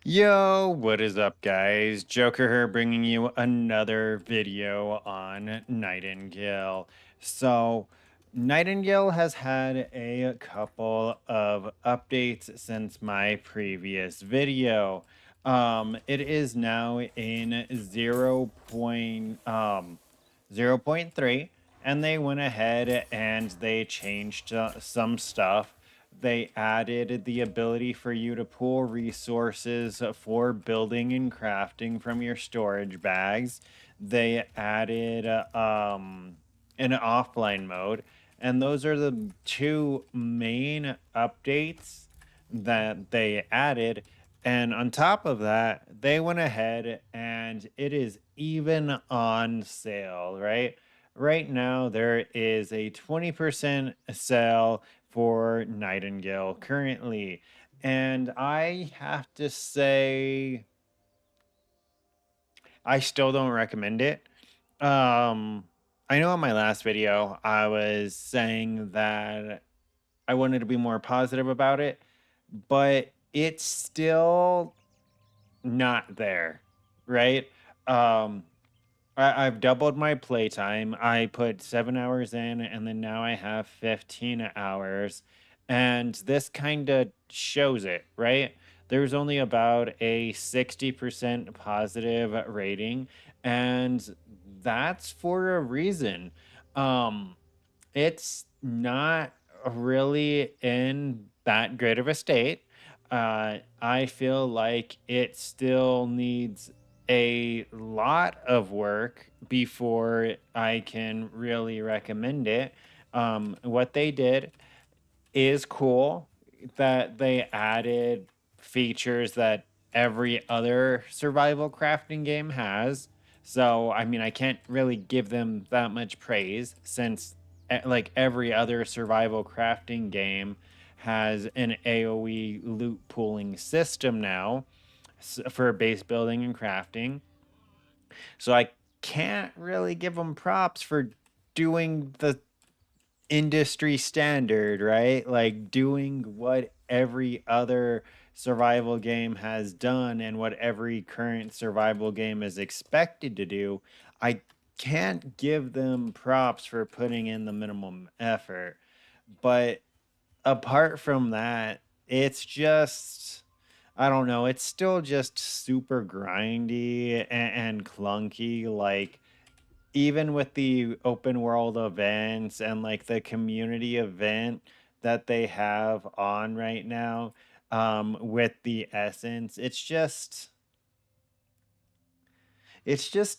Yo, what is up, guys? Joker here bringing you another video on Nightingale. So, Nightingale has had a couple of updates since my previous video. It is now in 0.3, and they went ahead and they changed some stuff. They added the ability for you to pull resources for building and crafting from your storage bags. They added an offline mode, and those are the two main updates that they added. And on top of that, they went ahead and it is even on sale, right? Right now, there is a 20% sale for Nightingale currently. And I have to say, I still don't recommend it. Um, I know in my last video, I was saying that I wanted to be more positive about it, but it's still not there, right? Um, I've doubled my playtime. I put 7 hours in, and then now I have 15 hours. And this kind of shows it, right? There's only about a 60% positive rating, and that's for a reason. Um, it's not really in that great of a state. I feel like it still needs a lot of work before I can really recommend it. What they did is cool that they added features that every other survival crafting game has. So, I mean, I can't really give them that much praise since, like, every other survival crafting game has an AOE loot pooling system now for base building and crafting. So, I can't really give them props for doing the industry standard, right? Like doing what every other survival game has done and what every current survival game is expected to do. I can't give them props for putting in the minimum effort. But apart from that, it's just, I don't know, it's still just super grindy and clunky. Like, even with the open world events and like the community event that they have on right now, with the essence, it's just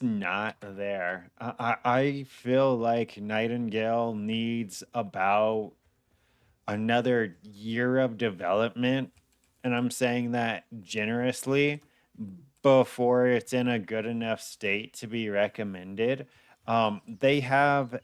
not there. I feel like Nightingale needs about another year of development, and I'm saying that generously, before it's in a good enough state to be recommended. They have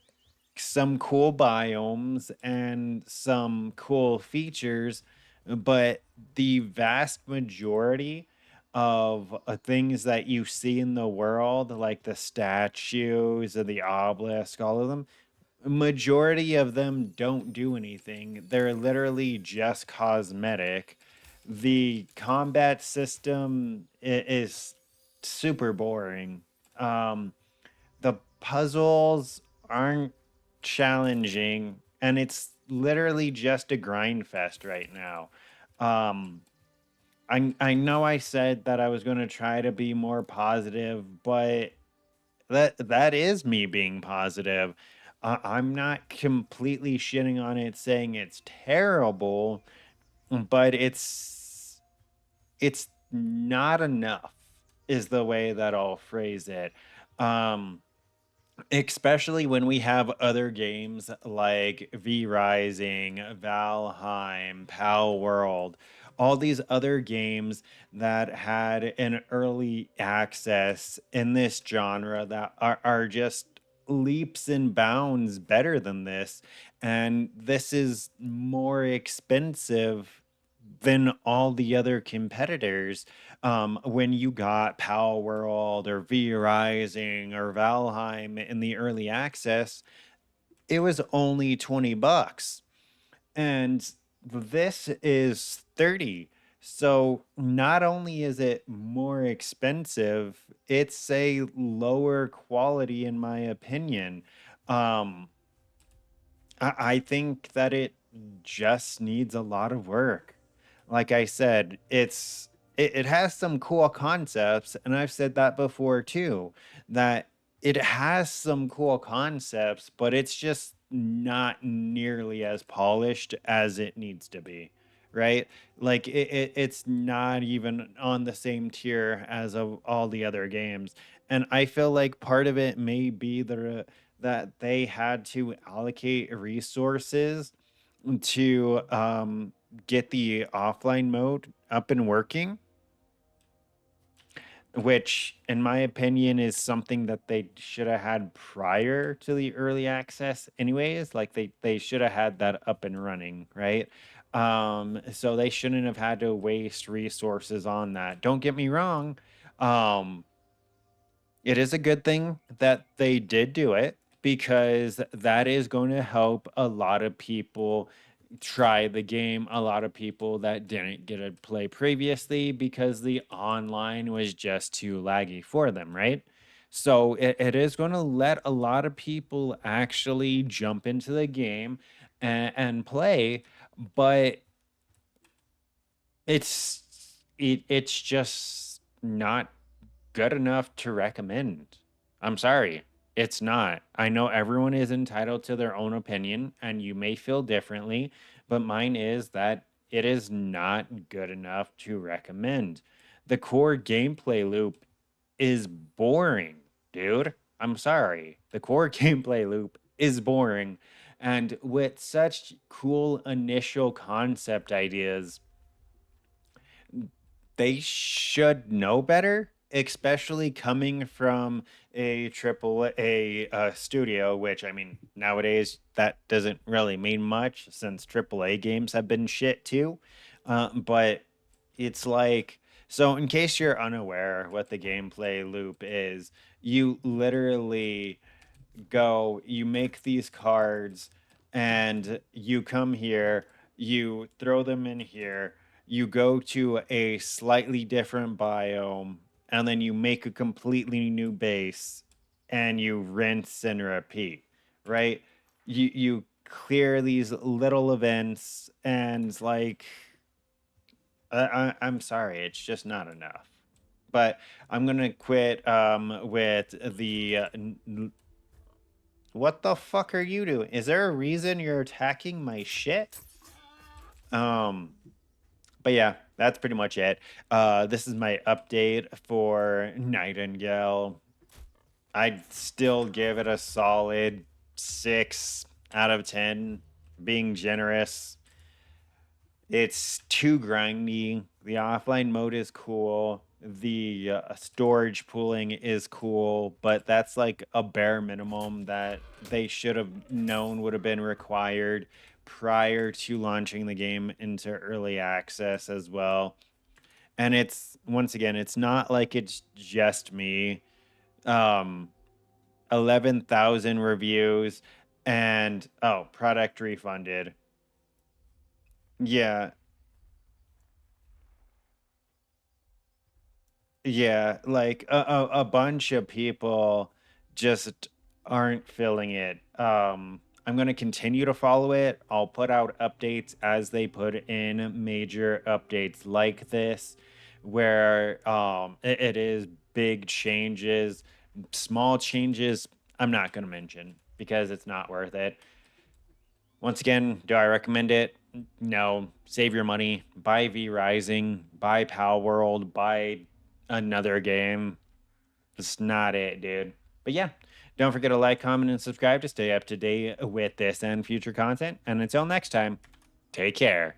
some cool biomes and some cool features, but the vast majority of things that you see in the world, like the statues and the obelisk, all of them, majority of them don't do anything. They're literally just cosmetic. The combat system is super boring. Um, the puzzles aren't challenging, and it's literally just a grind fest right now. Um, I know I said that I was going to try to be more positive, but that is me being positive. I'm not completely shitting on it, saying it's terrible, but it's not enough, is the way that I'll phrase it. Um, Especially when we have other games like V Rising, Valheim, Pal World, all these other games that had an early access in this genre that are just leaps and bounds better than this. And this is more expensive than all the other competitors. When you got Power World or V Rising or Valheim in the early access, it was only $20. And this is 30. So not only is it more expensive, it's a lower quality in my opinion. Um, I think that it just needs a lot of work. Like I said, it has some cool concepts, and I've said that before too, that it has some cool concepts, but it's just not nearly as polished as it needs to be, right? Like it's not even on the same tier as of all the other games. And I feel like part of it may be that they had to allocate resources to get the offline mode up and working, which, in my opinion, is something that they should have had prior to the early access, anyways. Like they should have had that up and running, right? So they shouldn't have had to waste resources on that. Don't get me wrong. Um, it is a good thing that they did do it because that is going to help a lot of people try the game. A lot of people that didn't get to play previously because the online was just too laggy for them, right? So it is going to let a lot of people actually jump into the game and play, but it's just not good enough to recommend. I'm sorry. It's not. I know everyone is entitled to their own opinion and you may feel differently, but mine is that it is not good enough to recommend. The core gameplay loop is boring, dude. I'm sorry. The core gameplay loop is boring. And with such cool initial concept ideas, they should know better, especially coming from a triple A studio, which I mean, nowadays that doesn't really mean much since triple A games have been shit too. But it's like, so in case you're unaware what the gameplay loop is, you literally go, you make these cards, and you come here, you throw them in here, you go to a slightly different biome, and then you make a completely new base, and you rinse and repeat, right? You clear these little events, and like, I'm sorry, it's just not enough. But I'm gonna quit with the what the fuck are you doing? Is there a reason you're attacking my shit? Um, but yeah, that's pretty much it. This is my update for Nightingale. I'd still give it a solid 6 out of 10, being generous. It's too grindy. The offline mode is cool. The storage pooling is cool, but that's like a bare minimum that they should have known would have been required prior to launching the game into early access as well. And it's, once again, it's not like it's just me. Um 11,000 reviews and oh, product refunded. Yeah, yeah, like a bunch of people just aren't feeling it. I'm going to continue to follow it. I'll put out updates as they put in major updates like this, where it is big changes, small changes. I'm not going to mention because it's not worth it. Once again, do I recommend it? No. Save your money. Buy V Rising. Buy Pal World. Buy another game. It's not it, dude. But yeah, don't forget to like, comment, and subscribe to stay up to date with this and future content. And until next time, take care.